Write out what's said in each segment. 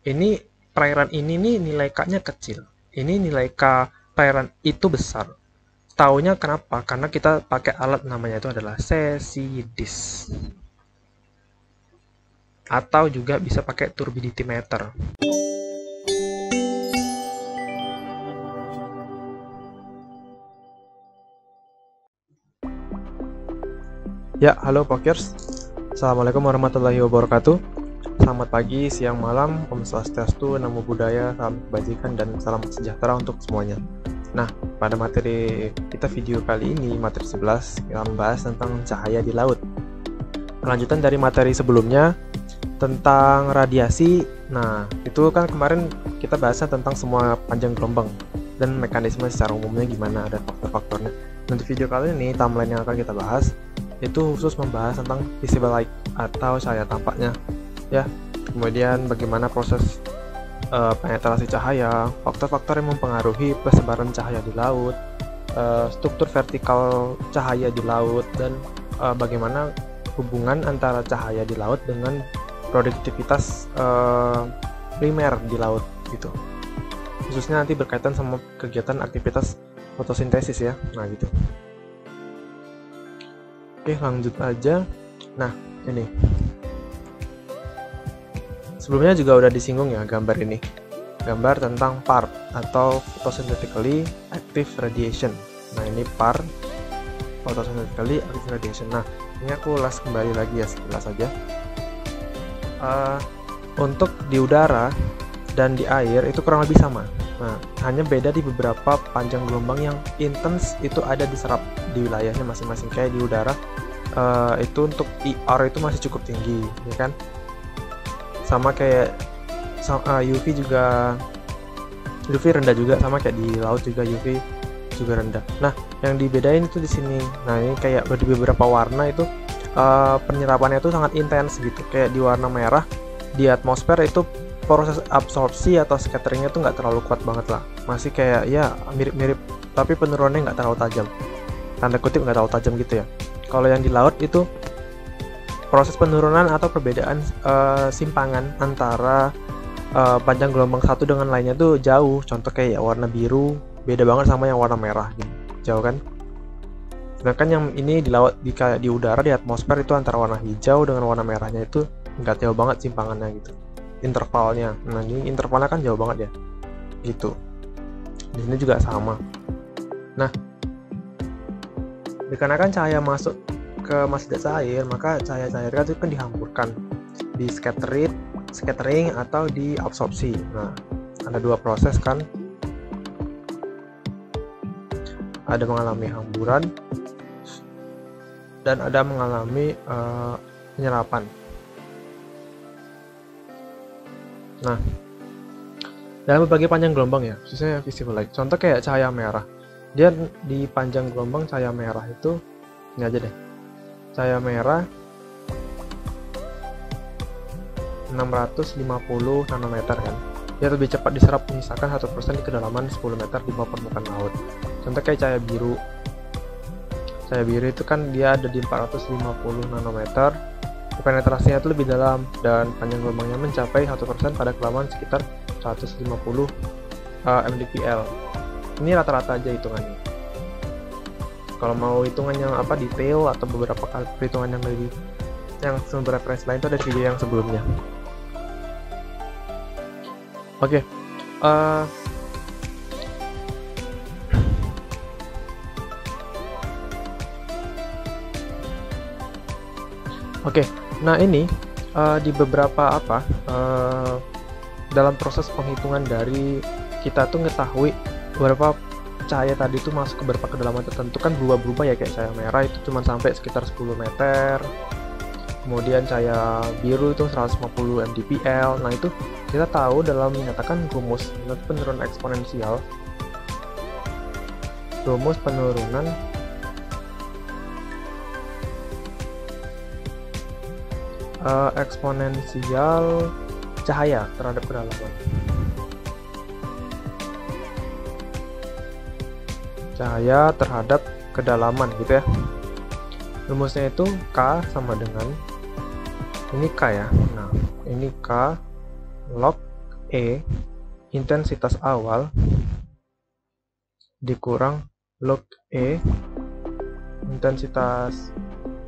ini perairan ini nih nilai K-nya kecil, ini nilai K perairan itu besar. Taunya kenapa? Karena kita pakai alat namanya itu adalah sesidis, atau juga bisa pakai turbidity meter. Ya, halo Pokers. Assalamualaikum warahmatullahi wabarakatuh. Selamat pagi, siang, malam, Om Swastiastu, Namo Buddhaya, salam kebajikan, dan salam sejahtera untuk semuanya. Nah, pada materi kita video kali ini, materi 11, kita membahas tentang cahaya di laut. Kelanjutan dari materi sebelumnya, tentang radiasi. Nah, itu kan kemarin kita bahasnya tentang semua panjang gelombang dan mekanisme secara umumnya gimana, ada faktor-faktornya. Untuk video kali ini, timeline yang akan kita bahas itu khusus membahas tentang visible light atau cahaya tampaknya, ya. Kemudian bagaimana proses penetrasi cahaya, faktor-faktor yang mempengaruhi persebaran cahaya di laut, struktur vertikal cahaya di laut, dan bagaimana hubungan antara cahaya di laut dengan produktivitas primer di laut gitu. Khususnya nanti berkaitan sama kegiatan aktivitas fotosintesis ya. Nah gitu. Oke, lanjut aja. Nah, ini. Sebelumnya juga udah disinggung ya gambar ini. Gambar tentang PARP atau photosynthetically active radiation. Nah, ini PARP, photosynthetically active radiation. Nah, ini aku ulas kembali lagi ya, sekilas saja. Untuk di udara dan di air itu kurang lebih sama. Nah, hanya beda di beberapa panjang gelombang yang intens itu ada diserap di wilayahnya masing-masing. Kayak di udara itu untuk IR itu masih cukup tinggi, ya kan? Sama kayak UV juga, UV rendah juga, sama kayak di laut juga UV juga rendah. Nah, yang dibedain itu di sini. Nah, ini kayak di beberapa warna itu penyerapannya itu sangat intens gitu. Kayak di warna merah di atmosfer itu proses absorpsi atau scatteringnya tuh nggak terlalu kuat banget lah, masih kayak ya mirip-mirip, tapi penurunannya nggak terlalu tajam, tanda kutip nggak terlalu tajam gitu ya. Kalau yang di laut itu proses penurunan atau perbedaan simpangan antara panjang gelombang satu dengan lainnya tuh jauh. Contoh kayak warna biru beda banget sama yang warna merah gitu, jauh kan. Sedangkan yang ini di laut, di udara, di atmosfer itu antara warna hijau dengan warna merahnya itu nggak jauh banget simpangannya gitu, intervalnya. Nah, ini intervalnya kan jauh banget ya gitu. Di sini juga sama. Nah, dikarenakan cahaya masuk ke masdar air, maka cahaya-cahaya itu kan dihamburkan, di scattering atau di absorpsi. Nah, ada dua proses kan, ada mengalami hamburan dan ada mengalami penyerapan. Nah, dalam berbagai panjang gelombang ya, khususnya visible light. Contoh kayak cahaya merah, dia di panjang gelombang cahaya merah itu ini aja deh. Cahaya merah 650 nanometer kan. Dia lebih cepat diserap misalkan 1% di kedalaman 10 meter di bawah permukaan laut. Contoh kayak cahaya biru. Cahaya biru itu kan dia ada di 450 nanometer. Penetrasinya itu lebih dalam dan panjang gelombangnya mencapai 1% pada kedalaman sekitar 150 mdpl. Ini rata-rata aja hitungannya. Kalau mau hitungan yang detail atau beberapa kali perhitungan yang lebih, yang sumber referensi lain itu ada video yang sebelumnya. Oke. Oke. Nah, ini di beberapa dalam proses penghitungan dari kita tuh ngetahui berapa cahaya tadi itu masuk ke beberapa kedalaman tertentu kan berubah-berubah ya. Kayak cahaya merah itu cuma sampai sekitar 10 meter, kemudian cahaya biru itu 150 mdpl. Nah, itu kita tahu dalam menyatakan rumus penurunan eksponensial, rumus penurunan eksponensial cahaya terhadap kedalaman. Cahaya terhadap kedalaman gitu ya. Rumusnya itu K sama dengan ini K ya. Nah, ini K log E intensitas awal dikurang log E intensitas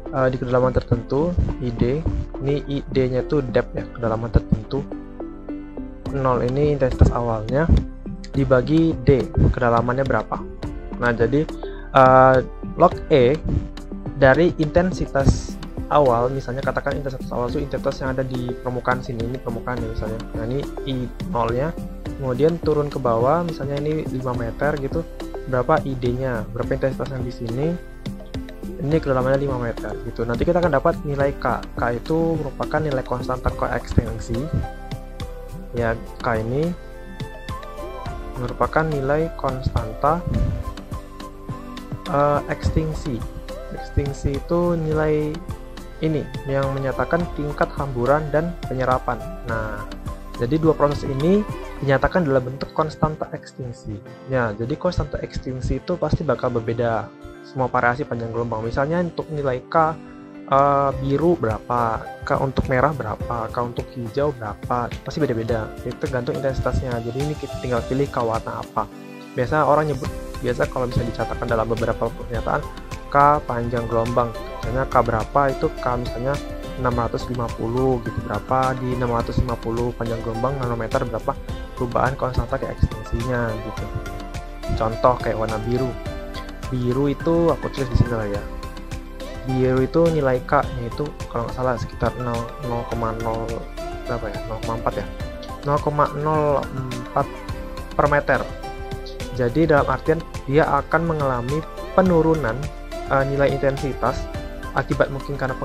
di kedalaman tertentu, ID. Ini ID-nya tuh depth ya, kedalaman tertentu. 0 ini intensitas awalnya dibagi D, kedalamannya berapa. Nah, jadi log E dari intensitas awal, misalnya katakan intensitas awal itu intensitas yang ada di permukaan sini, ini permukaan ya misalnya. Nah, ini I0 nya, kemudian turun ke bawah, misalnya ini 5 meter gitu, berapa ID-nya, berapa intensitas yang di sini, ini kedalamannya 5 meter gitu. Nanti kita akan dapat nilai K. K itu merupakan nilai konstanta koekstensi. Ya, K ini merupakan nilai konstanta ekstinsi. Ekstinsi itu nilai ini yang menyatakan tingkat hamburan dan penyerapan. Nah, jadi dua proses ini dinyatakan dalam bentuk konstanta ekstinsi. Ya, jadi konstanta ekstinsi itu pasti bakal berbeda semua variasi panjang gelombang. Misalnya untuk nilai K biru berapa, K untuk merah berapa, K untuk hijau berapa, pasti beda-beda. Itu tergantung intensitasnya. Jadi ini kita tinggal pilih K warna apa. Biasa orang nyebut, biasa kalau bisa dicatatkan dalam beberapa pernyataan, K panjang gelombang. Misalnya K berapa itu K misalnya 650 gitu, berapa di 650 panjang gelombang nanometer, berapa perubahan konstanta kayak ekstensinya gitu. Contoh kayak warna biru. Biru itu aku tulis di sini lah ya. Biru itu nilai K nya itu kalau nggak salah sekitar 0,0 berapa ya? 0,4 ya. 0,04 per meter. Jadi dalam artian dia akan mengalami penurunan nilai intensitas akibat mungkin karena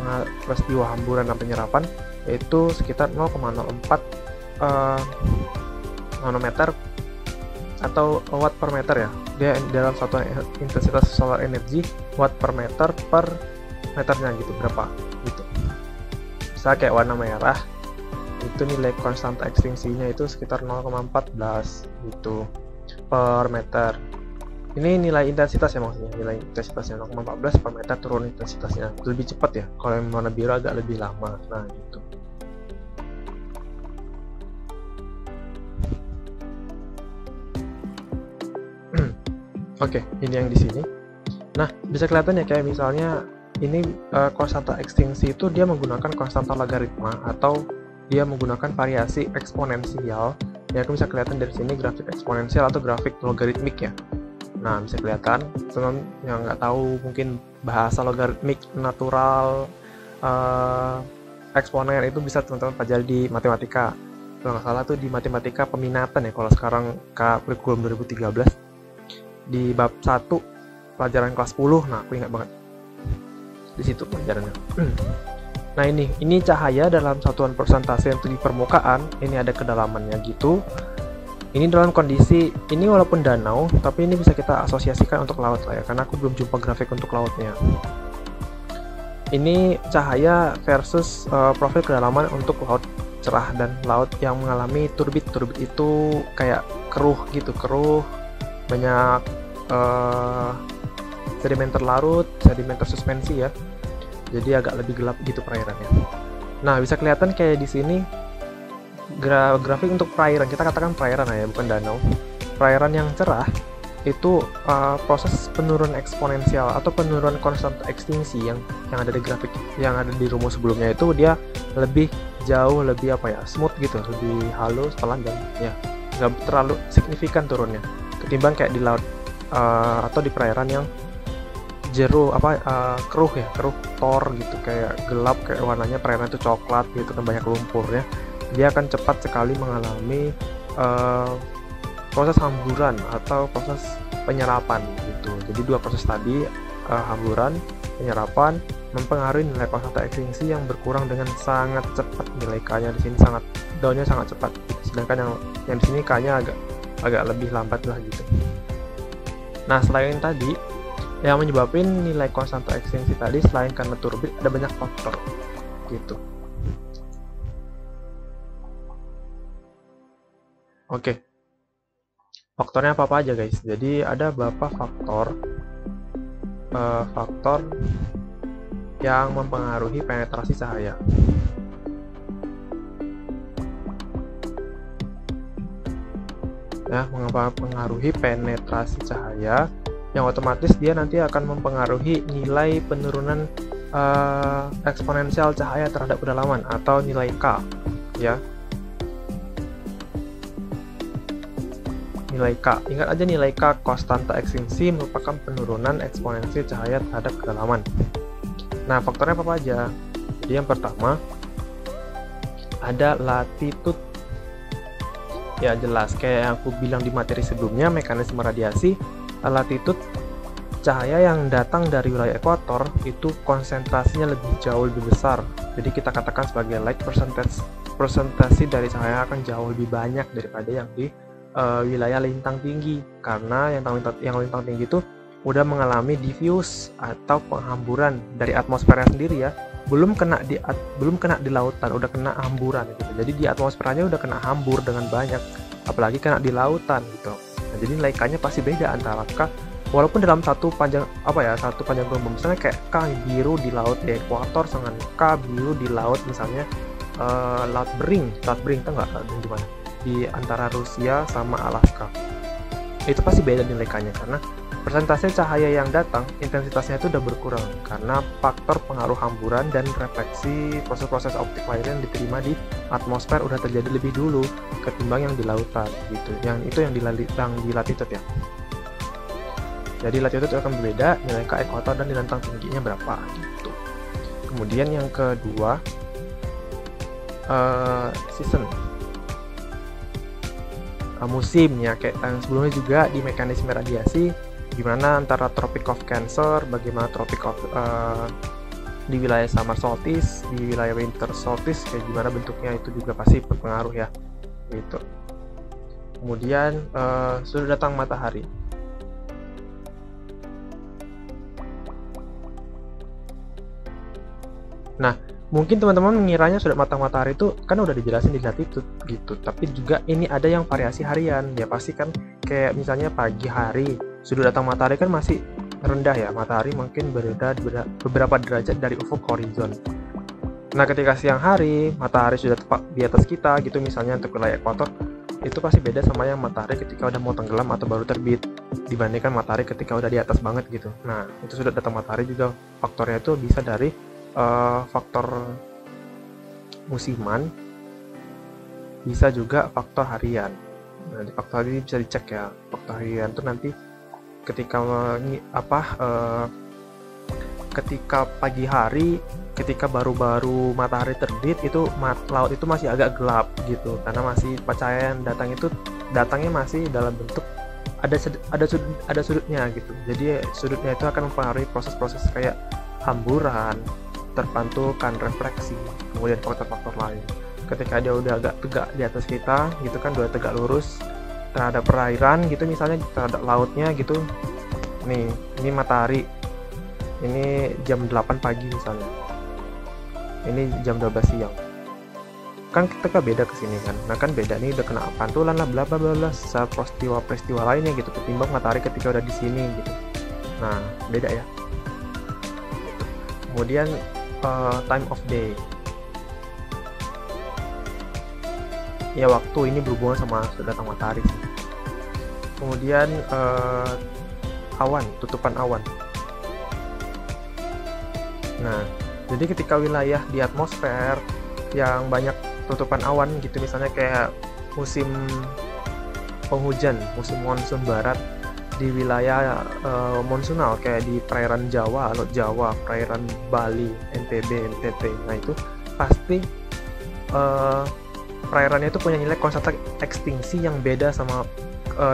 peristiwa hamburan dan penyerapan, yaitu sekitar 0,04 nanometer atau watt per meter ya. Dia dalam satuan intensitas solar energy, watt per meternya gitu, berapa gitu. Misalnya kayak warna merah itu nilai konstanta ekstinsinya itu sekitar 0,14 gitu per meter. Ini nilai intensitas ya, maksudnya nilai intensitasnya 0,14 per meter turun intensitasnya. Lebih cepat ya, kalau yang warna biru agak lebih lama. Nah gitu. Oke, ini yang di sini. Nah, bisa kelihatan ya kayak misalnya ini konstanta ekstinsi itu dia menggunakan konstanta logaritma atau dia menggunakan variasi eksponensial. Ya, aku bisa kelihatan dari sini grafik eksponensial atau grafik logaritmik ya. Nah, bisa kelihatan, teman yang nggak tahu mungkin bahasa logaritmik, natural, eksponen itu bisa teman-teman pelajari di matematika. Kalau nggak salah tuh di matematika peminatan ya, kalau sekarang kurikulum 2013 di bab 1 pelajaran kelas 10. Nah, aku ingat banget di situ pelajarannya. Nah, ini cahaya dalam satuan persentase untuk di permukaan, ini ada kedalamannya gitu. Ini dalam kondisi, ini walaupun danau, tapi ini bisa kita asosiasikan untuk laut lah ya, karena aku belum jumpa grafik untuk lautnya. Ini cahaya versus profil kedalaman untuk laut cerah dan laut yang mengalami turbit. Turbit itu kayak keruh gitu, keruh, banyak sedimen terlarut, sedimen tersuspensi ya. Jadi agak lebih gelap gitu perairannya. Nah, bisa kelihatan kayak di sini grafik untuk perairan, kita katakan perairan ya, bukan danau. Perairan yang cerah itu proses penurunan eksponensial atau penurunan konstanta ekstinsi yang ada di grafik, yang ada di rumus sebelumnya itu dia lebih jauh, lebih smooth gitu, lebih halus, pelan, dan ya nggak terlalu signifikan turunnya ketimbang kayak di laut atau di perairan yang keruh ya, keruh tor gitu, kayak gelap, kayak warnanya perairan itu coklat gitu kan, banyak lumpurnya. Dia akan cepat sekali mengalami proses hamburan atau proses penyerapan gitu. Jadi dua proses tadi, hamburan, penyerapan, mempengaruhi nilai konstanta ekstinsi yang berkurang dengan sangat cepat. Nilai K-nya di sini downnya sangat cepat. Sedangkan yang di sini K-nya agak lebih lambat lah gitu. Nah, selain tadi yang menyebabkan nilai konstanta ekstinsi tadi, selain karena turbit, ada banyak faktor gitu. Oke. Faktornya apa aja guys? Jadi ada beberapa faktor yang mempengaruhi penetrasi cahaya. ya, mempengaruhi penetrasi cahaya, yang otomatis dia nanti akan mempengaruhi nilai penurunan eksponensial cahaya terhadap kedalaman atau nilai K, ya. Nilai K, ingat aja nilai K, konstanta ekstensi, merupakan penurunan eksponensi cahaya terhadap kedalaman. Nah, faktornya apa aja? Jadi yang pertama ada latitude. Ya jelas, kayak yang aku bilang di materi sebelumnya, mekanisme radiasi, latitude cahaya yang datang dari wilayah ekuator itu konsentrasinya lebih jauh lebih besar. Jadi kita katakan sebagai light percentage, persentase dari cahaya akan jauh lebih banyak daripada yang di wilayah lintang tinggi, karena yang lintang tinggi itu udah mengalami diffuse atau penghamburan dari atmosfernya sendiri ya, belum kena di lautan, udah kena hamburan gitu. Jadi di atmosfernya udah kena hambur dengan banyak, apalagi kena di lautan gitu. Nah, jadi nilai K-nya pasti beda antara K, walaupun dalam satu panjang gelombang, misalnya kayak K biru di laut di ekuator dengan K biru di laut misalnya laut Bering tahu nggak di mana, di antara Rusia sama Alaska, itu pasti beda nilai K-nya karena persentase cahaya yang datang, intensitasnya itu udah berkurang karena faktor pengaruh hamburan dan refleksi proses-proses optik lainnya yang diterima di atmosfer udah terjadi lebih dulu ketimbang yang di lautan gitu. Yang di latitude ya. Jadi latitude akan berbeda, nilai K ekuator dan di lintang tingginya berapa gitu. Kemudian yang kedua, season, musim ya, kayak yang sebelumnya juga di mekanisme radiasi, gimana antara Tropic of Cancer, bagaimana Tropic of di wilayah summer solstice, di wilayah winter solstice, kayak gimana bentuknya itu juga pasti berpengaruh ya gitu. Kemudian sudut datang matahari. Nah, mungkin teman-teman mengiranya sudut datang matahari itu kan udah dijelasin di latitude gitu, tapi juga ini ada yang variasi harian ya, pasti kan kayak misalnya pagi hari sudut datang matahari kan masih rendah ya, matahari mungkin berada beberapa derajat dari ufuk horizon. Nah, ketika siang hari matahari sudah tepat di atas kita gitu, misalnya untuk wilayah ekuator, itu pasti beda sama yang matahari ketika udah mau tenggelam atau baru terbit dibandingkan matahari ketika udah di atas banget gitu. Nah, itu sudut datang matahari juga faktornya itu bisa dari faktor musiman, bisa juga faktor harian. Nah, di faktor harian bisa dicek ya. Faktor harian itu nanti ketika ketika pagi hari, ketika baru-baru matahari terbit, itu laut itu masih agak gelap gitu, karena masih cahaya yang datangnya masih dalam bentuk ada sudutnya gitu. Jadi sudutnya itu akan mempengaruhi proses-proses kayak hamburan, terpantulkan, refleksi, kemudian faktor-faktor lain. Ketika dia udah agak tegak di atas kita gitu kan, udah tegak lurus terhadap perairan gitu, misalnya terhadap lautnya gitu. Nih, ini matahari, ini jam 8 pagi misalnya, ini jam 12 siang, kan kita beda kesini kan. Nah kan beda nih, udah kena pantulan lah, bla bla bla, peristiwa lainnya gitu, ketimbang matahari ketika udah di sini gitu. Nah beda ya. Kemudian time of day ya, waktu ini berhubungan sama sudut datang matahari sih. Kemudian awan, tutupan awan. Nah, jadi ketika wilayah di atmosfer yang banyak tutupan awan gitu, misalnya kayak musim penghujan, musim monsun barat, di wilayah monsunal kayak di perairan Jawa, Laut Jawa, perairan Bali, NTB, NTT. Nah itu pasti perairannya itu punya nilai konstanta ekstinsi yang beda sama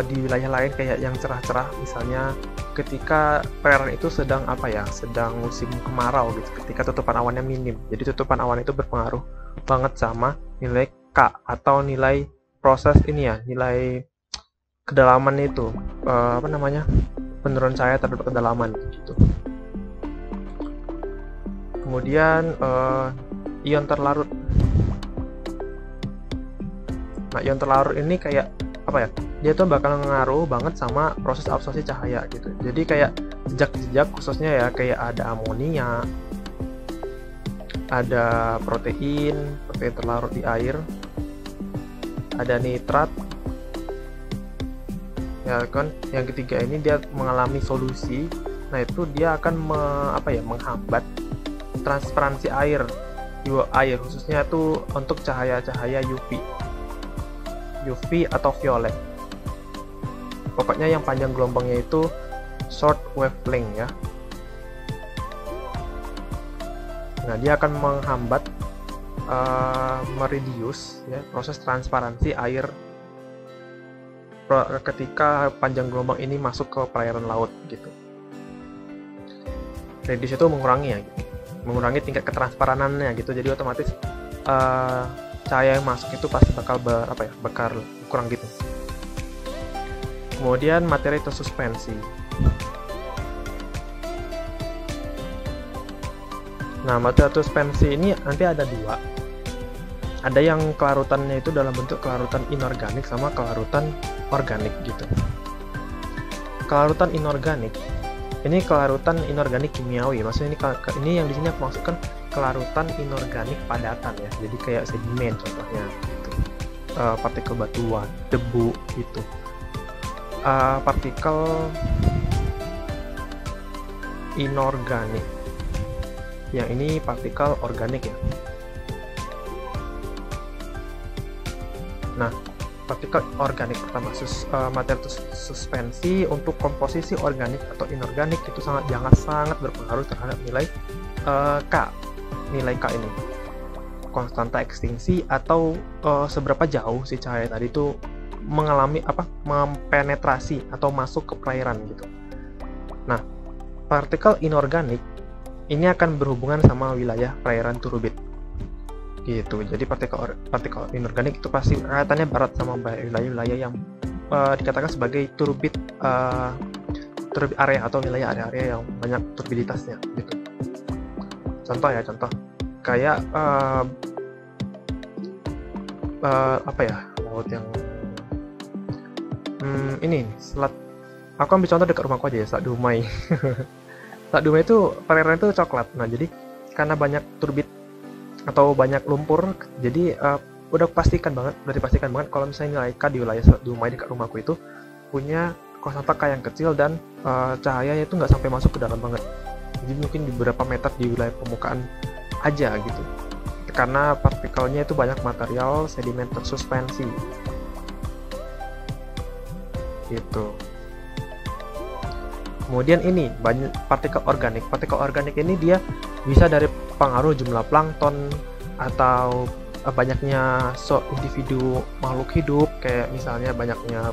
di wilayah lain kayak yang cerah-cerah, misalnya ketika perairan itu sedang sedang musim kemarau gitu, ketika tutupan awannya minim. Jadi tutupan awan itu berpengaruh banget sama nilai K atau nilai proses ini ya, nilai kedalaman itu, penurunan cahaya terhadap kedalaman gitu. Kemudian ion terlarut. Nah, ion terlarut ini kayak dia tuh bakal ngaruh banget sama proses absorpsi cahaya gitu. Jadi kayak jejak-jejak khususnya ya, kayak ada amonia, ada protein terlarut di air, ada nitrat, ya kan. Yang ketiga ini dia mengalami solusi. Nah itu dia akan menghambat transparansi air khususnya itu untuk cahaya-cahaya UV atau violet. Pokoknya yang panjang gelombangnya itu short wavelength ya. Nah dia akan menghambat mereduce ya proses transparansi air ketika panjang gelombang ini masuk ke perairan laut gitu. Reduce itu mengurangi ya, gitu. Mengurangi tingkat ketransparanannya gitu. Jadi otomatis cahaya yang masuk itu pasti bakal kurang gitu. Kemudian materi tersuspensi. Nah, materi tersuspensi ini nanti ada dua. Ada yang kelarutannya itu dalam bentuk kelarutan inorganik sama kelarutan organik gitu. Kelarutan inorganik ini kelarutan inorganik kimiawi. Maksudnya ini yang di sini aku maksudkan kelarutan inorganik padatan ya. Jadi kayak sedimen contohnya gitu. Partikel batuan, debu gitu. Partikel inorganik. Yang ini partikel organik ya. Nah, partikel organik pertama materi suspensi untuk komposisi organik atau inorganik itu sangat berpengaruh terhadap nilai K. Nilai K ini konstanta ekstinksi atau seberapa jauh si cahaya tadi itu mempenetrasi atau masuk ke perairan gitu. Nah, partikel inorganik ini akan berhubungan sama wilayah perairan turbid gitu. Jadi partikel inorganik itu pasti kaitannya barat sama wilayah-wilayah yang dikatakan sebagai turbid area atau wilayah area-area yang banyak turbiditasnya gitu. Contoh kayak laut yang ini selat. Aku ambil contoh dekat rumahku aja ya, Selat Dumai. Selat Dumai itu perairan itu coklat. Nah jadi karena banyak turbid atau banyak lumpur, jadi udah dipastikan banget kalau misalnya nilai K di wilayah Selat Dumai dekat rumahku itu punya konstanta K yang kecil dan cahayanya itu nggak sampai masuk ke dalam banget. Jadi mungkin di beberapa meter di wilayah permukaan aja gitu. Karena partikelnya itu banyak material sedimen tersuspensi. Gitu. Kemudian ini banyak partikel organik. Partikel organik ini dia bisa dari pengaruh jumlah plankton atau banyaknya individu makhluk hidup, kayak misalnya banyaknya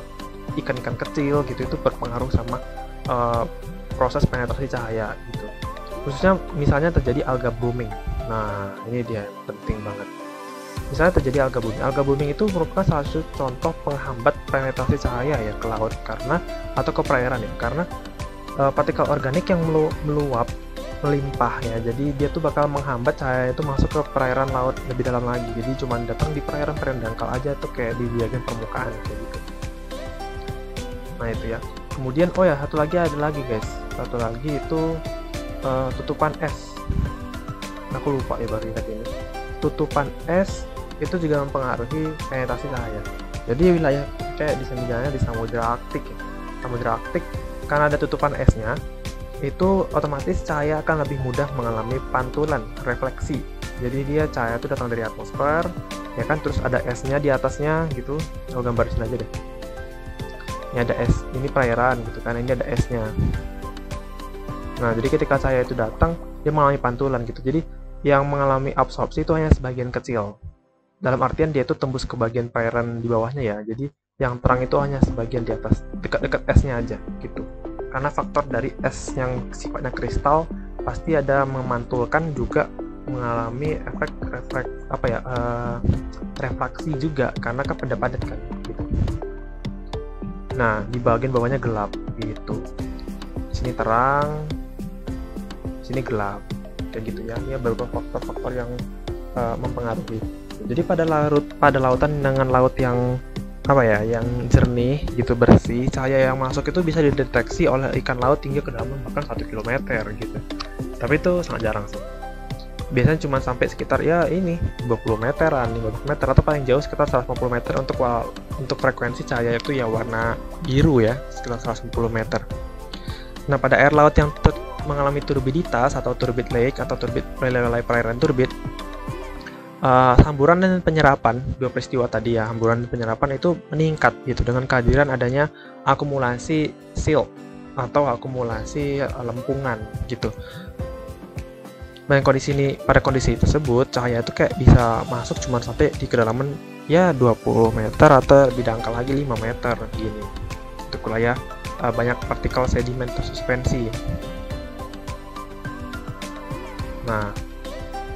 ikan-ikan kecil gitu, itu berpengaruh sama proses penetrasi cahaya gitu. Khususnya misalnya terjadi alga blooming. Nah, ini dia penting banget. Misalnya terjadi alga blooming. Alga blooming itu merupakan salah satu contoh penghambat penetrasi cahaya ya ke laut atau ke perairan ya, karena partikel organik yang meluap melimpah ya, jadi dia tuh bakal menghambat cahaya itu masuk ke perairan laut lebih dalam lagi. Jadi cuma datang di perairan dangkal aja tuh, kayak di bagian permukaan kayak gitu. Nah itu ya. Kemudian ada lagi guys, satu lagi itu tutupan es. Aku lupa ya, baru ingat ini. Tutupan es itu juga mempengaruhi penetrasi cahaya. Jadi wilayah kayak di misalnya di Samudra Arktik ya. Samudra Arktik karena ada tutupan esnya, itu otomatis cahaya akan lebih mudah mengalami pantulan, refleksi. Jadi dia cahaya itu datang dari atmosfer, ya kan, terus ada esnya di atasnya gitu. Aku gambar sini aja deh. Ini ada es, ini perairan gitu kan, ini ada esnya. Nah, jadi ketika cahaya itu datang, dia mengalami pantulan gitu. Jadi yang mengalami absorpsi itu hanya sebagian kecil. Dalam artian dia itu tembus ke bagian perairan di bawahnya ya. Jadi yang terang itu hanya sebagian di atas, dekat-dekat esnya aja gitu. Karena faktor dari es yang sifatnya kristal pasti ada memantulkan, juga mengalami efek refraksi juga karena padat kan gitu. Nah, di bagian bawahnya gelap gitu. Sini terang, sini gelap kayak gitu ya. Ini beberapa faktor-faktor yang mempengaruhi. Jadi pada lautan dengan laut yang yang jernih gitu, bersih, cahaya yang masuk itu bisa dideteksi oleh ikan laut hingga ke dalam bahkan 1 km gitu. Tapi itu sangat jarang sih. biasanya cuma sampai sekitar ya ini 20 meteran, 15 meter, atau paling jauh sekitar 150 meter untuk frekuensi cahaya itu ya warna biru ya, sekitar 150 meter. Nah, pada air laut yang mengalami turbiditas atau turbid lake atau turbid wilayah perairan turbid, hamburan dan penyerapan, dua peristiwa tadi ya, hamburan dan penyerapan itu meningkat gitu dengan kehadiran adanya akumulasi silt atau akumulasi lempungan gitu. Dan pada kondisi tersebut cahaya itu kayak bisa masuk cuma sampai di kedalaman ya 20 meter atau lebih dangkal lagi 5 meter gini. Untuk wilayah banyak partikel sedimen tersuspensi. Nah,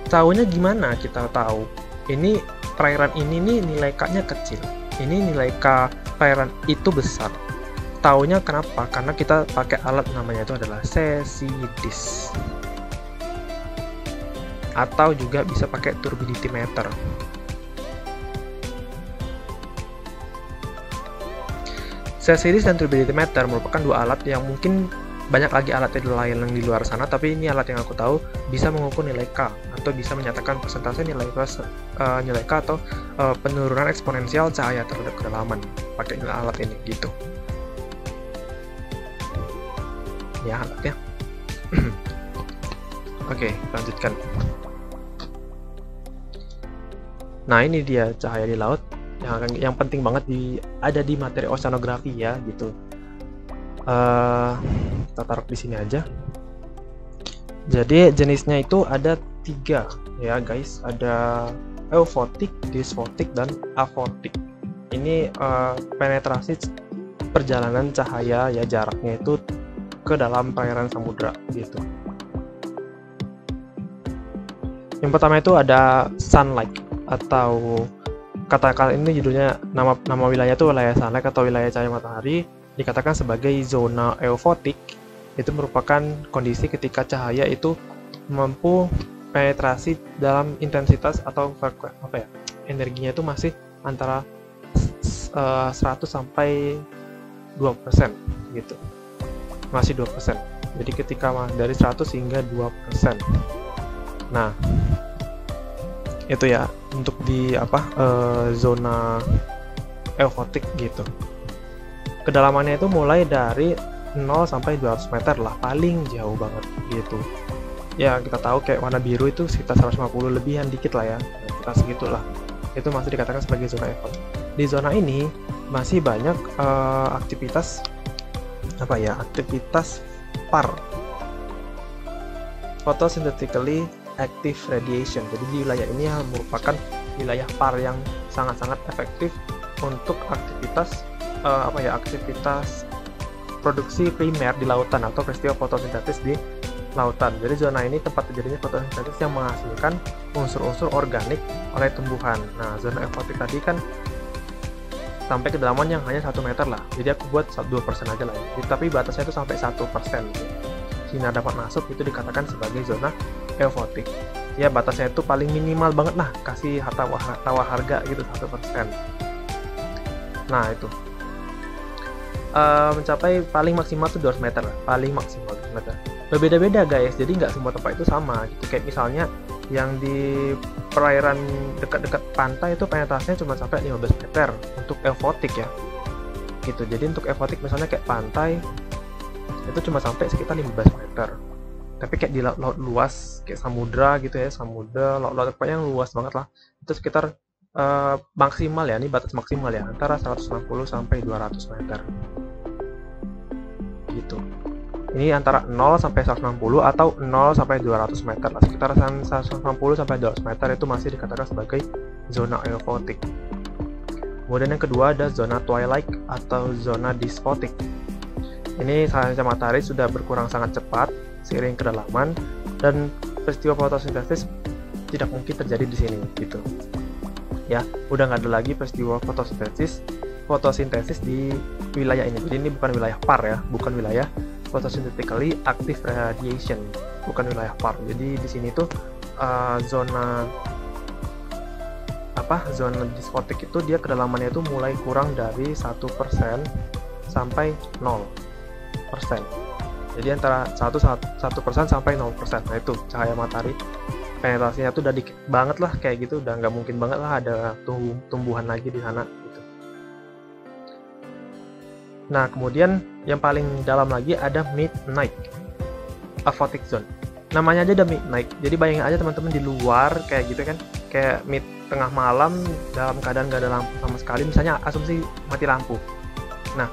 tahunya gimana kita tahu? Ini perairan ini nih nilai K-nya kecil. Ini nilai K perairan itu besar. Tahunya kenapa? Karena kita pakai alat namanya itu adalah CCDIS. Atau juga bisa pakai turbidity meter. CCDIS dan turbidity meter merupakan dua alat yang mungkin banyak lagi alat lain yang di luar sana, tapi ini alat yang aku tahu bisa mengukur nilai K atau bisa menyatakan persentase nilai K atau penurunan eksponensial cahaya terhadap kedalaman pakai alat ini gitu. Ya, alatnya. Oke, lanjutkan. Nah, ini dia cahaya di laut yang penting banget ada di materi oceanografi ya gitu. Kita taruh di sini aja. Jadi jenisnya itu ada 3 ya guys, ada eufotik, dysfotik, dan afotik. Ini penetrasi perjalanan cahaya ya, jaraknya itu ke dalam perairan samudra gitu. Yang pertama itu ada sunlight, atau kata-kata ini judulnya nama wilayah itu wilayah sunlight atau wilayah cahaya matahari, dikatakan sebagai zona eufotik. Itu merupakan kondisi ketika cahaya itu mampu penetrasi dalam intensitas atau energinya itu masih antara 100 sampai 2% gitu. Masih 2%. Jadi ketika dari 100 hingga 2%. Nah, itu ya untuk di zona eufotik gitu. Kedalamannya itu mulai dari 0 sampai 200 meter lah, paling jauh banget gitu. Ya, kita tahu kayak warna biru itu sekitar 150 lebihan dikit lah ya, kita segitulah. Itu masih dikatakan sebagai zona eufotik. Di zona ini masih banyak aktivitas PAR, photosynthetically active radiation. Jadi di wilayah ini merupakan wilayah PAR yang sangat-sangat efektif untuk aktivitas aktivitas produksi primer di lautan atau peristiwa fotosintesis di lautan. Jadi zona ini tempat terjadinya fotosintesis yang menghasilkan unsur-unsur organik oleh tumbuhan. Nah, zona eufotik tadi kan sampai kedalaman yang hanya 1 meter lah. Jadi aku buat 2% aja lah ya. Tapi batasnya itu sampai 1%. Sinar dapat masuk itu dikatakan sebagai zona eufotik. Ya, batasnya itu paling minimal banget lah, kasih tawar harga gitu 1%. Nah, itu mencapai paling maksimal tuh 200 meter lah, paling maksimal 200 meter. Berbeda-beda guys, jadi nggak semua tempat itu sama gitu. Kayak misalnya yang di perairan dekat-dekat pantai itu penetrasinya cuma sampai 15 meter untuk eufotik ya gitu. Jadi untuk eufotik misalnya kayak pantai itu cuma sampai sekitar 15 meter. Tapi kayak di laut luas kayak samudra gitu ya, laut pokoknya yang luas banget lah, itu sekitar maksimal ya, ini batas maksimal ya, antara 160 sampai 200 meter gitu. Ini antara 0 sampai 160 atau 0 sampai 200 meter lah, sekitar 160 sampai 200 meter itu masih dikatakan sebagai zona eufotik. Kemudian yang kedua ada zona twilight atau zona dysfotik. Ini cahaya matahari sudah berkurang sangat cepat seiring kedalaman dan peristiwa fotosintesis tidak mungkin terjadi di sini gitu. Ya, udah nggak ada lagi peristiwa fotosintesis di wilayah ini. Jadi ini bukan wilayah PAR ya, bukan wilayah photosynthetically active radiation, bukan wilayah PAR. Jadi di sini tuh zona dysfotik itu dia kedalamannya itu mulai kurang dari 1% sampai 0%. Jadi antara 1% sampai 0%. Nah, itu cahaya matahari penetrasinya tuh udah dikit banget lah, kayak gitu udah nggak mungkin banget lah ada tumbuhan lagi di sana gitu. Nah kemudian yang paling dalam lagi ada midnight aphotic zone. Namanya aja udah midnight, jadi bayangin aja teman-teman di luar kayak gitu kan, kayak tengah malam dalam keadaan nggak ada lampu sama sekali, misalnya asumsi mati lampu. Nah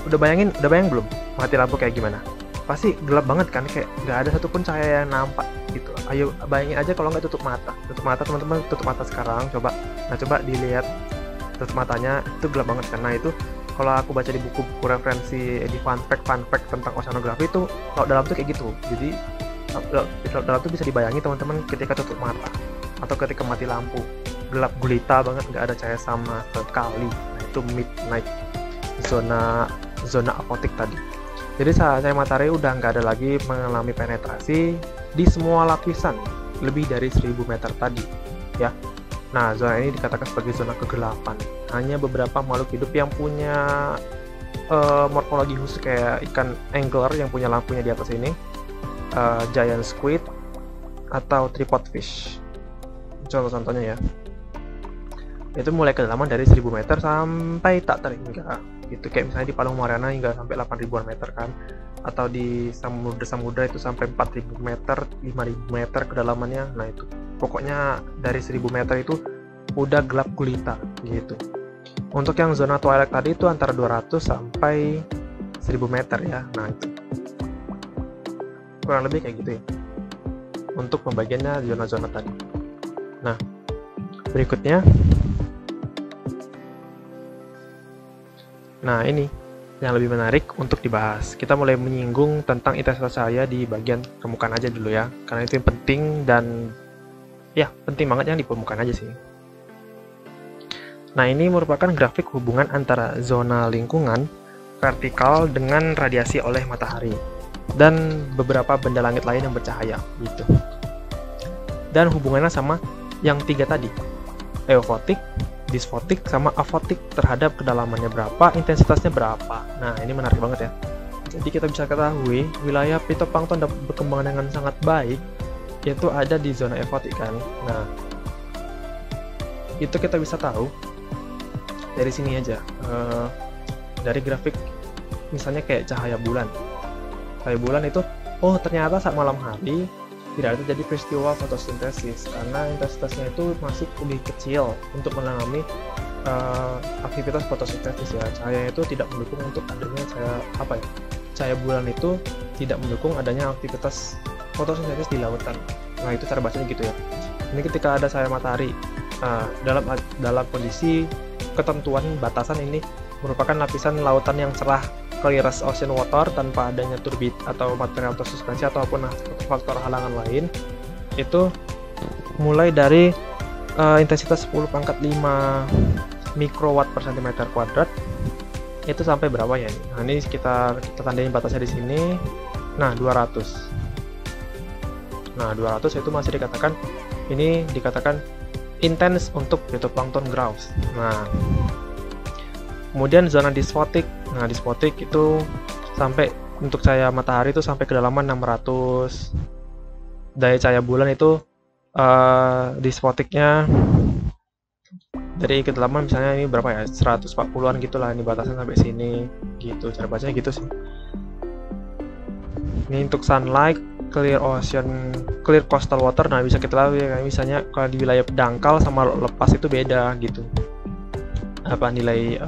udah bayang belum mati lampu kayak gimana? Pasti gelap banget kan, kayak nggak ada satupun cahaya yang nampak gitu. Ayo bayangin aja kalau nggak tutup mata teman-teman, tutup mata sekarang coba. Nah coba dilihat, tutup matanya, itu gelap banget kan. Nah itu kalau aku baca di buku referensi di fun fact tentang oceanografi itu laut dalam tuh kayak gitu. Jadi laut dalam tuh bisa dibayangin teman-teman ketika tutup mata atau ketika mati lampu, gelap gulita banget, nggak ada cahaya sama sekali. Nah itu midnight, zona aphotic tadi. Jadi cahaya matahari udah nggak ada lagi mengalami penetrasi di semua lapisan lebih dari 1000 meter tadi ya. Nah zona ini dikatakan sebagai zona kegelapan. Hanya beberapa makhluk hidup yang punya morfologi khusus kayak ikan angler yang punya lampunya di atas ini, giant squid atau tripod fish contoh-contohnya ya, itu mulai kedalaman dari 1000 meter sampai tak terhingga gitu, kayak misalnya di Palung Mariana hingga sampai 8000-an meter kan, atau di samudra itu sampai 4000 meter, 5000 meter kedalamannya. Nah itu pokoknya dari 1000 meter itu udah gelap gulita gitu. Untuk yang zona twilight tadi itu antara 200 sampai 1000 meter ya. Nah itu kurang lebih kayak gitu ya untuk pembagiannya zona-zona tadi. Nah berikutnya, nah ini yang lebih menarik untuk dibahas. Kita mulai menyinggung tentang intensitas cahaya di bagian permukaan aja dulu ya, karena itu yang penting dan ya penting banget yang di permukaan aja sih. Nah ini merupakan grafik hubungan antara zona lingkungan vertikal dengan radiasi oleh matahari dan beberapa benda langit lain yang bercahaya gitu. Dan hubungannya sama yang tiga tadi, euphotic, dysphotic, sama aphotic, terhadap kedalamannya berapa, intensitasnya berapa. Nah ini menarik banget ya. Jadi kita bisa ketahui wilayah phytoplankton dapat berkembang dengan sangat baik yaitu ada di zona euphotic kan. Nah itu kita bisa tahu dari sini aja, dari grafik misalnya kayak cahaya bulan. Cahaya bulan itu, oh ternyata saat malam hari tidak ada terjadi peristiwa fotosintesis karena intensitasnya itu masih lebih kecil untuk mengalami aktivitas fotosintesis ya. Cahaya itu tidak mendukung untuk adanya cahaya bulan itu tidak mendukung adanya aktivitas fotosintesis di lautan. Nah itu cara bacanya gitu ya. Ini ketika ada cahaya matahari dalam kondisi ketentuan batasan ini merupakan lapisan lautan yang cerah, clear as ocean water, tanpa adanya turbid atau material tersuspensi ataupun faktor halangan lain. Itu mulai dari intensitas 10⁵ mikrowatt per centimeter kuadrat itu sampai berapa ya? Nah ini kita tandain batasnya di sini. Nah 200. Nah 200 itu masih dikatakan intens untuk phytoplankton growth. Nah kemudian zona dysphotic. Nah dysphotic itu sampai untuk cahaya matahari itu sampai kedalaman 600. Dari cahaya bulan itu dysphoticnya dari kedalaman misalnya ini berapa ya, 140-an gitulah, ini batasnya sampai sini gitu, cara bacanya gitu sih. Ini untuk sunlight, clear ocean, clear coastal water. Nah bisa kita lihat ya, misalnya kalau di wilayah dangkal sama lepas itu beda gitu apa nilai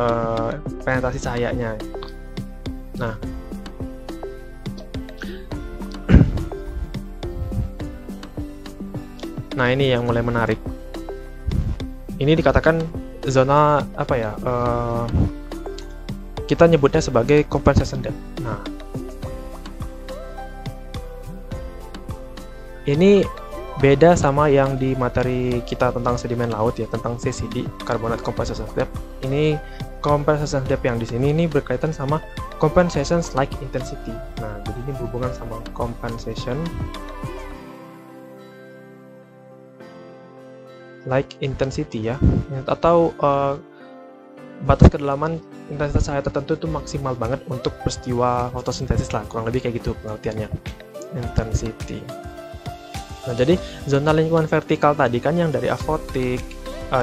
penetrasi cahayanya. Nah nah ini yang mulai menarik. Ini dikatakan zona apa ya, kita nyebutnya sebagai compensation depth. Nah ini beda sama yang di materi kita tentang sedimen laut ya, tentang CCD, carbonate compensation depth. Ini compensation depth yang di sini ini berkaitan sama compensation like intensity. Nah, jadi ini berhubungan sama compensation like intensity ya, atau batas kedalaman intensitas cahaya tertentu itu maksimal banget untuk peristiwa fotosintesis lah, kurang lebih kayak gitu pengertiannya intensity. Nah, jadi zona lingkungan vertikal tadi kan yang dari afotik,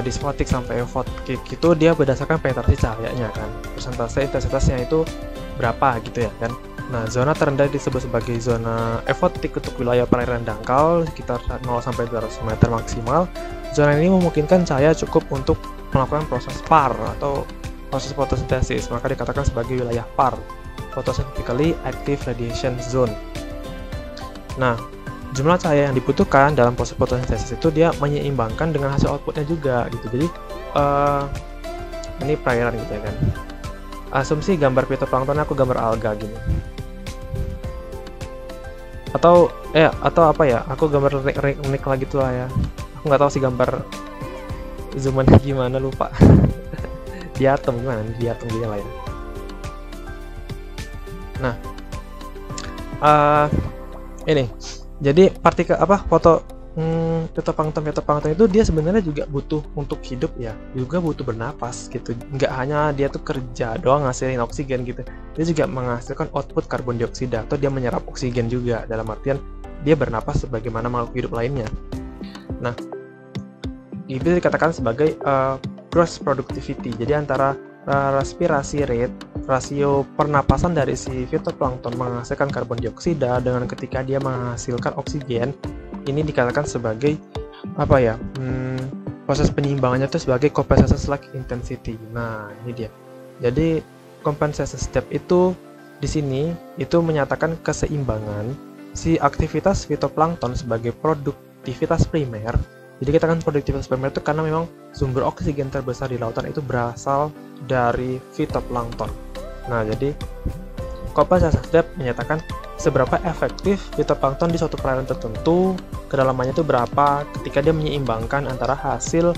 disfotik sampai eufotik itu dia berdasarkan penetrasi cahayanya kan, persentase intensitasnya itu berapa gitu ya kan. Nah, zona terendah disebut sebagai zona eufotik untuk wilayah perairan dangkal sekitar 0 sampai 200 meter maksimal. Zona ini memungkinkan cahaya cukup untuk melakukan proses PAR atau proses fotosintesis, maka dikatakan sebagai wilayah PAR, photosynthetically active radiation zone. Nah, jumlah cahaya yang dibutuhkan dalam proses fotosintesis itu dia menyeimbangkan dengan hasil outputnya juga gitu. Jadi ini perairan gitu ya kan. Asumsi gambar fitoplankton aku gambar alga gini. Atau apa ya? Aku gambar ring lagi tuh lah ya. Aku nggak tahu sih gambar zoomannya gimana, lupa. Diatom gimana? Diatom gini lah ya. Nah, ini. Jadi partikel fitoplankton itu dia sebenarnya juga butuh untuk hidup ya, juga butuh bernapas gitu. Nggak hanya dia tuh kerja doang ngasilin oksigen gitu, dia juga menghasilkan output karbon dioksida atau dia menyerap oksigen juga, dalam artian dia bernapas sebagaimana makhluk hidup lainnya. Nah, itu dikatakan sebagai gross productivity. Jadi antara respirasi rate, rasio pernapasan dari si fitoplankton menghasilkan karbon dioksida dengan ketika dia menghasilkan oksigen, ini dikatakan sebagai proses penyeimbangannya itu sebagai compensation slack intensity. Nah, ini dia. Jadi compensation step itu di sini itu menyatakan keseimbangan si aktivitas fitoplankton sebagai produktivitas primer. Jadi kita kan produktivitas primer itu karena memang sumber oksigen terbesar di lautan itu berasal dari fitoplankton. Nah, jadi compensation step menyatakan seberapa efektif fitoplankton di suatu perairan tertentu, kedalamannya itu berapa ketika dia menyeimbangkan antara hasil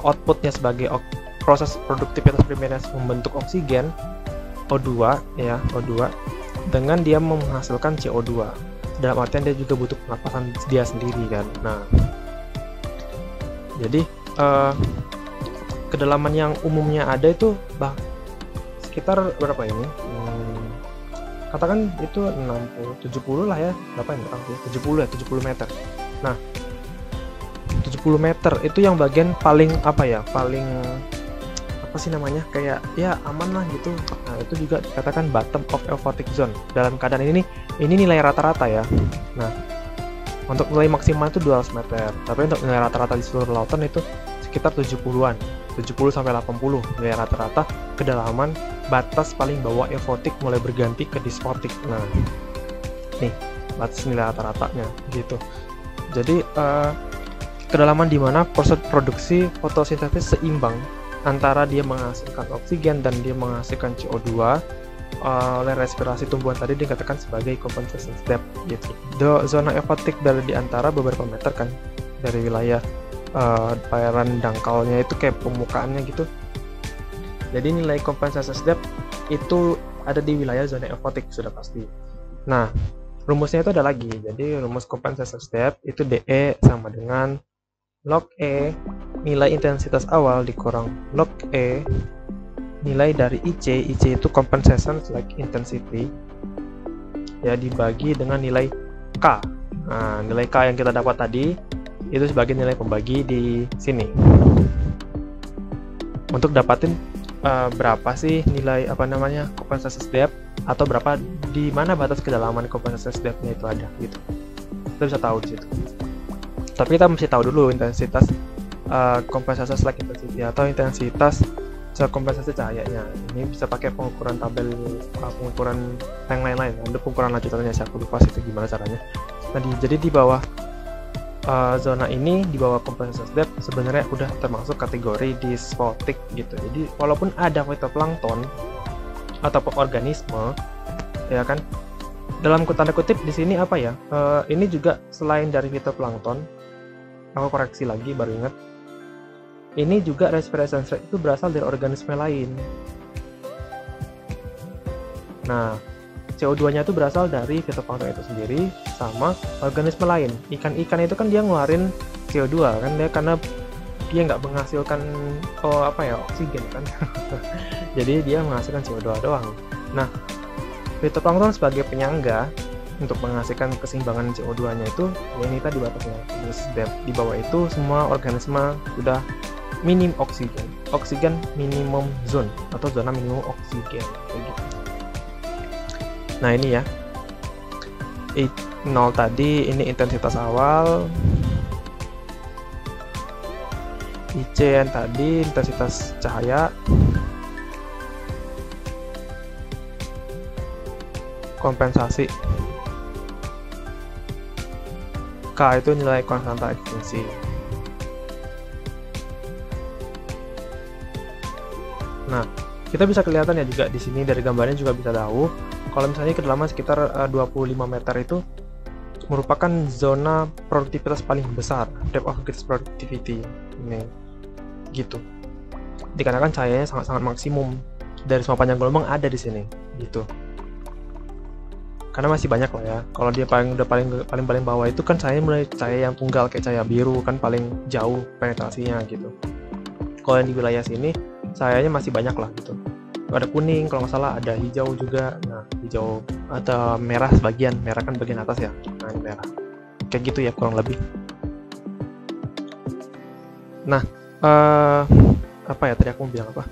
outputnya sebagai proses produktivitas primernya membentuk oksigen O2 ya, O2 dengan dia menghasilkan CO2. Dalam artian dia juga butuh pernapasan dia sendiri kan. Nah, jadi kedalaman yang umumnya ada itu sekitar berapa ini? Katakan itu 70 lah ya, berapa ya? 70 meter. Nah, 70 meter itu yang bagian paling kayak ya aman lah gitu. Nah, itu juga dikatakan bottom of euphoric zone. Dalam keadaan ini nilai rata-rata ya. Nah, untuk nilai maksimal itu 200 meter, tapi untuk nilai rata-rata di seluruh lautan itu sekitar 70-an, 70 sampai 80 nilai rata-rata kedalaman batas paling bawah eufotik mulai berganti ke disfotik. Nah, nih batas nilai rata-ratanya gitu. Jadi kedalaman di mana proses produksi fotosintesis seimbang antara dia menghasilkan oksigen dan dia menghasilkan CO2 oleh respirasi tumbuhan tadi dikatakan sebagai compensation step gitu. Zona eufotik dari di antara beberapa meter kan dari wilayah perairan dangkalnya itu kayak permukaannya gitu. Jadi nilai compensation step itu ada di wilayah zona eufotik sudah pasti. Nah, rumusnya itu ada lagi. Jadi rumus compensation step itu DE sama dengan log E nilai intensitas awal dikurang log E nilai dari IC itu compensation slack intensity ya, dibagi dengan nilai K. Nah, nilai K yang kita dapat tadi itu sebagai nilai pembagi di sini. Untuk dapatin berapa sih nilai compensation step atau berapa di mana batas kedalaman compensation step-nya itu ada gitu. Kita bisa tahu di situ. Tapi kita mesti tahu dulu intensitas compensation slack intensity atau intensitas kompensasi cahayanya. Ini bisa pakai pengukuran tabel pengukuran yang lain-lain. Ada pengukuran lanjutannya, saya lupa itu gimana caranya. Nah, jadi di bawah zona ini, di bawah compensation step sebenarnya udah termasuk kategori disfotik gitu. Jadi walaupun ada fitoplankton ataupun organisme ya kan, dalam tanda kutip di sini ini juga selain dari fitoplankton, aku koreksi lagi baru ingat. Ini juga respiration rate itu berasal dari organisme lain. Nah, CO2-nya itu berasal dari fitoplankton itu sendiri sama organisme lain. Ikan-ikan itu kan dia ngeluarin CO2 kan, dia karena dia nggak menghasilkan oksigen kan. Jadi dia menghasilkan CO2 doang. Nah, fitoplankton sebagai penyangga untuk menghasilkan keseimbangan CO2-nya itu ya ini tadi batasnya. Terus di bawah itu semua organisme sudah minim oksigen minimum zone atau zona minimum oksigen kayak gitu. Nah ini ya, I0 tadi ini intensitas awal, ICN tadi intensitas cahaya, kompensasi, K itu nilai konstanta ekstinsi. Nah, kita bisa kelihatan ya juga di sini dari gambarnya juga bisa tahu kalau misalnya kedalaman sekitar 25 meter itu merupakan zona produktivitas paling besar, depth of greatest productivity. Ini gitu. Dikarenakan cahayanya sangat-sangat maksimum dari semua panjang gelombang ada di sini, gitu. Karena masih banyak lah ya. Kalau dia paling bawah itu kan cahaya mulai cahaya yang tunggal kayak cahaya biru kan paling jauh penetrasinya gitu. Kalau yang di wilayah sini cahayanya masih banyak lah gitu. Ada kuning kalau nggak salah, ada hijau juga. Nah hijau atau merah sebagian, merah kan bagian atas ya. Nah ini merah. Kayak gitu ya kurang lebih. Nah apa ya tadi aku mau bilang apa?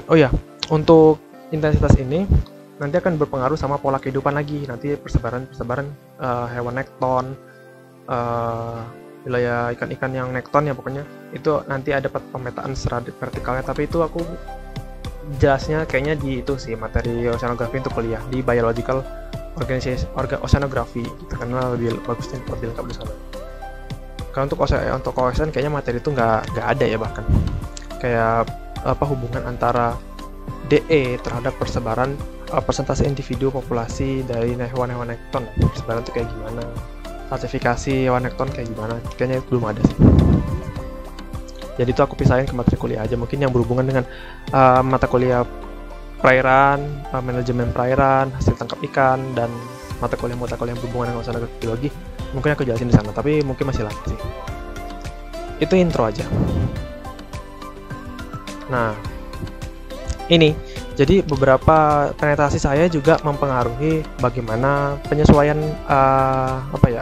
Oh ya, untuk intensitas ini nanti akan berpengaruh sama pola kehidupan lagi. Nanti persebaran hewan nekton, wilayah ikan-ikan yang nekton ya pokoknya itu nanti ada pemetaan secara vertikalnya, tapi itu aku jelasnya kayaknya di itu sih materi oceanografi untuk kuliah di biological organization oceanography gitu, karena lebih bagusnya lebih lengkap di sana. Karena untuk ocean kayaknya materi itu nggak ada ya, bahkan kayak apa hubungan antara DE terhadap persebaran persentase individu populasi dari hewan-hewan nekton, persebaran itu kayak gimana, klasifikasi hewan nekton kayak gimana, kayaknya belum ada sih. Jadi itu aku pisahin ke materi kuliah aja, mungkin yang berhubungan dengan mata kuliah perairan, manajemen perairan, hasil tangkap ikan, dan mata kuliah yang berhubungan dengan oceanografi biologi, mungkin aku jelasin di sana, tapi mungkin masih lama sih. Itu intro aja. Nah, ini jadi beberapa penetrasi saya juga mempengaruhi bagaimana penyesuaian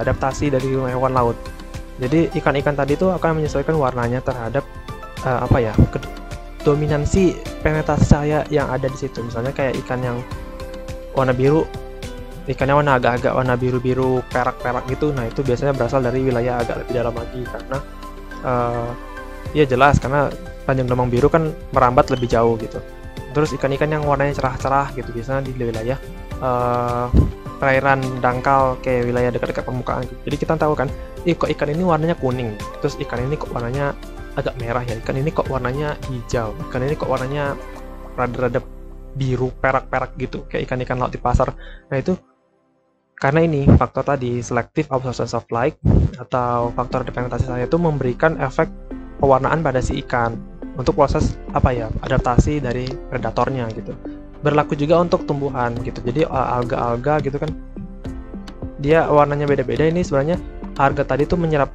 adaptasi dari hewan laut. Jadi ikan-ikan tadi itu akan menyesuaikan warnanya terhadap dominansi penetrasi cahaya yang ada di situ. Misalnya kayak ikan yang warna biru, ikannya warna agak-agak warna biru-biru perak-perak gitu. Nah itu biasanya berasal dari wilayah agak lebih dalam lagi, karena ya jelas karena panjang gelombang biru kan merambat lebih jauh gitu. Terus ikan-ikan yang warnanya cerah-cerah gitu biasanya di wilayah perairan dangkal kayak wilayah dekat-dekat permukaan gitu. Jadi kita tahu kan, kok ikan ini warnanya kuning, terus ikan ini kok warnanya agak merah ya, ikan ini kok warnanya hijau, ikan ini kok warnanya rada-rada biru perak-perak gitu kayak ikan-ikan laut di pasar. Nah itu karena ini faktor tadi selective absorption of light atau faktor dependensi saya itu memberikan efek pewarnaan pada si ikan untuk proses adaptasi dari predatornya gitu. Berlaku juga untuk tumbuhan gitu. Jadi alga-alga gitu kan, dia warnanya beda-beda. Ini sebenarnya alga tadi tuh menyerap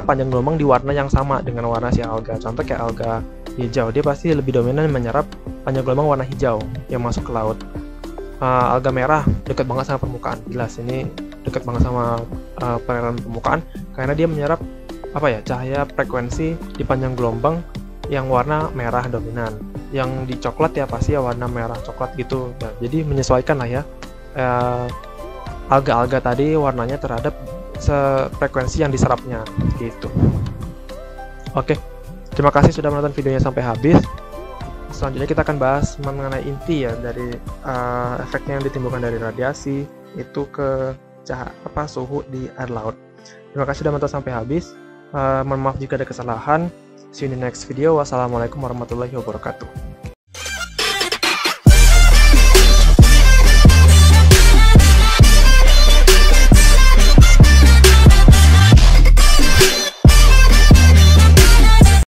panjang gelombang di warna yang sama dengan warna si alga. Contoh kayak alga hijau, dia pasti lebih dominan menyerap panjang gelombang warna hijau yang masuk ke laut. Alga merah dekat banget sama permukaan, jelas ini dekat banget sama perairan permukaan karena dia menyerap cahaya frekuensi di panjang gelombang yang warna merah dominan. Yang di coklat ya pasti ya warna merah coklat gitu. Nah, jadi menyesuaikan lah ya alga-alga tadi warnanya terhadap frekuensi yang diserapnya gitu. Oke, terima kasih sudah menonton videonya sampai habis. Selanjutnya kita akan bahas mengenai inti ya dari efeknya yang ditimbulkan dari radiasi itu ke suhu di air laut. Terima kasih sudah menonton sampai habis. Mohon maaf jika ada kesalahan. See you in the next video. Wassalamualaikum warahmatullahi wabarakatuh.